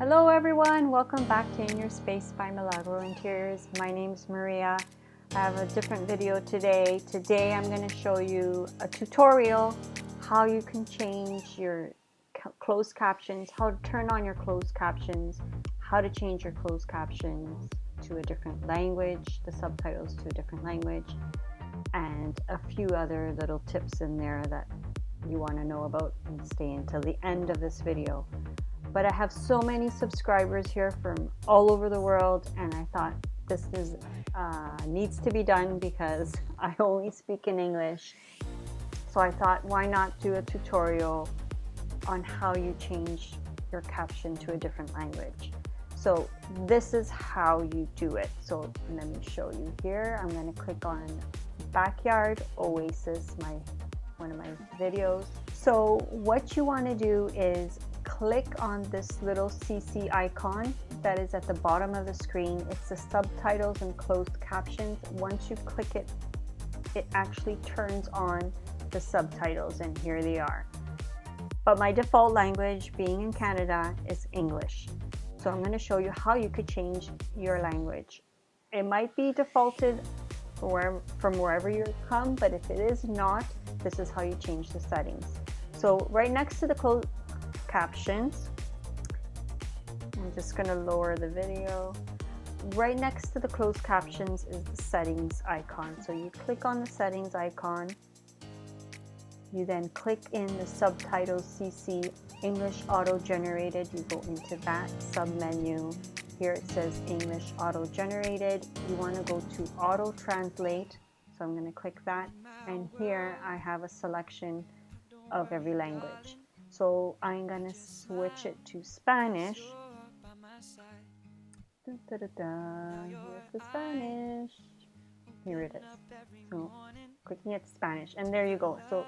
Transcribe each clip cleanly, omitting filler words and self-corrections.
Hello everyone, welcome back to In Your Space by Milagro Interiors. My name is Maria. I have a different video today. Today I'm going to show you a tutorial how you can change your closed captions, how to turn on your closed captions, how to change your closed captions to a different language, the subtitles to a different language, and a few other little tips in there that you want to know about, and stay until the end of this video. But I have so many subscribers here from all over the world, and I thought this needs to be done because I only speak in English. So I thought, why not do a tutorial on how you change your caption to a different language. So this is how you do it. So let me show you here. I'm going to click on Backyard Oasis, one of my videos. So what you want to do is click on this little CC icon that is at the bottom of the screen. It's the subtitles and closed captions. Once you click it, it actually turns on the subtitles, and here they are. But my default language, being in Canada, is English. So I'm going to show you how you could change your language. It might be defaulted from wherever you come, but if it is not, this is how you change the settings. So right next to the closed captions, I'm just going to lower the video. Right next to the closed captions is the settings icon. So you click on the settings icon. You then click in the subtitles CC English auto generated. You go into that sub menu. Here it says English auto generated. You want to go to auto translate. So I'm going to click that. And here I have a selection of every language. So I'm going to switch it to Spanish. Here's the Spanish. Here it is. So clicking it Spanish, and there you go. So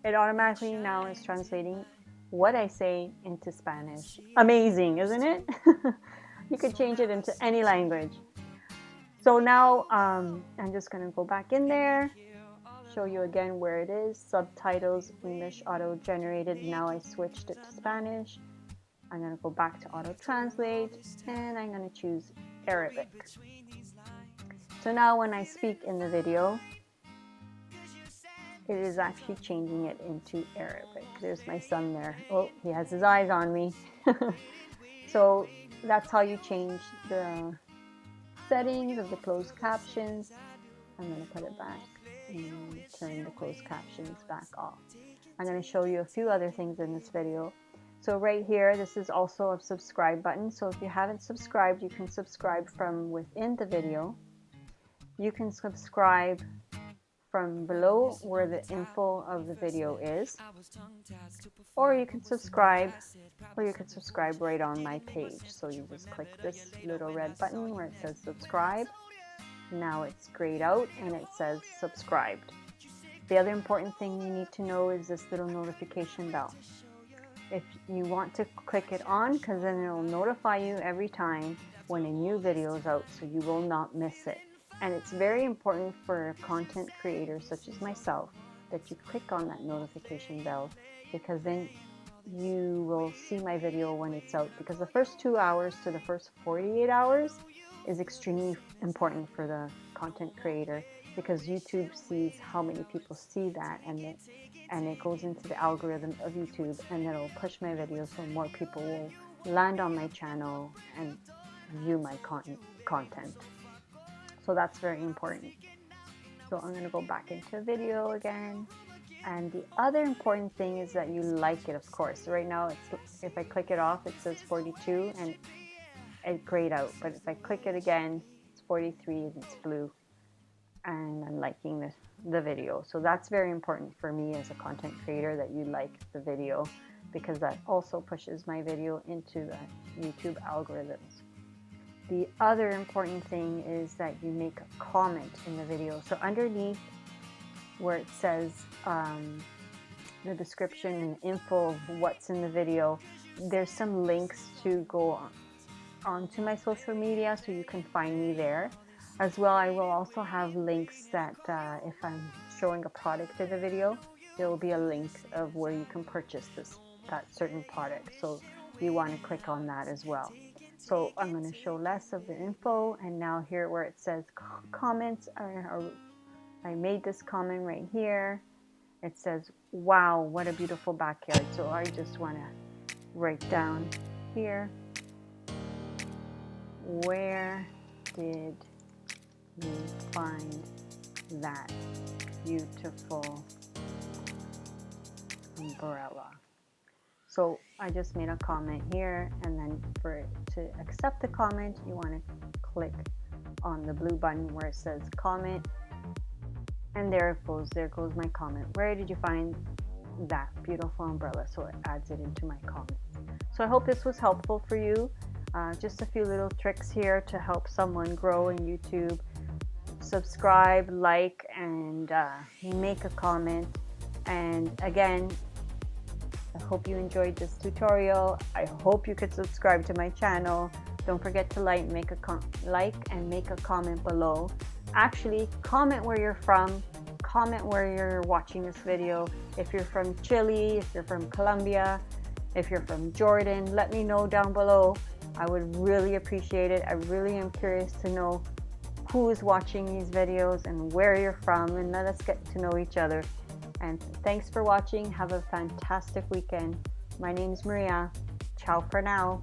it automatically now is translating what I say into Spanish. Amazing, isn't it? You could change it into any language. So now I'm just going to go back in there, show you again where it is. Subtitles, English auto generated. Now I switched it to Spanish. I'm going to go back to auto translate, and I'm going to choose Arabic. So now when I speak in the video, it is actually changing it into Arabic. There's my son there. Oh, he has his eyes on me. So that's how you change the settings of the closed captions. I'm going to put it back and turn the closed captions back off. I'm going to show you a few other things in this video. So right here, this is also a subscribe button. So if you haven't subscribed, you can subscribe from within the video. You can subscribe from below where the info of the video is, or you can subscribe right on my page. So you just click this little red button where it says subscribe. Now it's grayed out and it says subscribed. The other important thing you need to know is this little notification bell. If you want to click it on, because then it will notify you every time when a new video is out, so you will not miss it. And it's very important for content creators such as myself that you click on that notification bell, because then you will see my video when it's out. Because the first 2 hours to the first 48 hours is extremely important for the content creator, because YouTube sees how many people see that, and it goes into the algorithm of YouTube, and it'll push my videos so more people will land on my channel and view my content. So that's very important. So I'm going to go back into a video again. And the other important thing is that you like it, of course. Right now, if I click it off, it says 42 and it grayed out. But if I click it again, it's 43 and it's blue. And I'm liking the video. So that's very important for me as a content creator, that you like the video, because that also pushes my video into the YouTube algorithms. The other important thing is that you make a comment in the video. So underneath where it says the description and info of what's in the video, there's some links to go onto my social media, so you can find me there. As well, I will also have links that if I'm showing a product in the video, there will be a link of where you can purchase that certain product. So you want to click on that as well. So I'm going to show less of the info, and now here where it says comments, I made this comment right here. It says, wow, what a beautiful backyard. So I just want to write down here, where did you find that beautiful umbrella? So I just made a comment here, and then to accept the comment, you want to click on the blue button where it says comment, and there goes my comment. Where did you find that beautiful umbrella? So it adds it into my comment. So I hope this was helpful for you. Just a few little tricks here to help someone grow in YouTube. Subscribe, like, and make a comment. And again, I hope you enjoyed this tutorial. I hope you could subscribe to my channel. Don't forget to like and make a comment below. Actually, comment where you're from. Comment where you're watching this video. If you're from Chile, if you're from Colombia, if you're from Jordan, let me know down below. I would really appreciate it. I really am curious to know who is watching these videos and where you're from, and let us get to know each other. And thanks for watching. Have a fantastic weekend. My name is Maria. Ciao for now.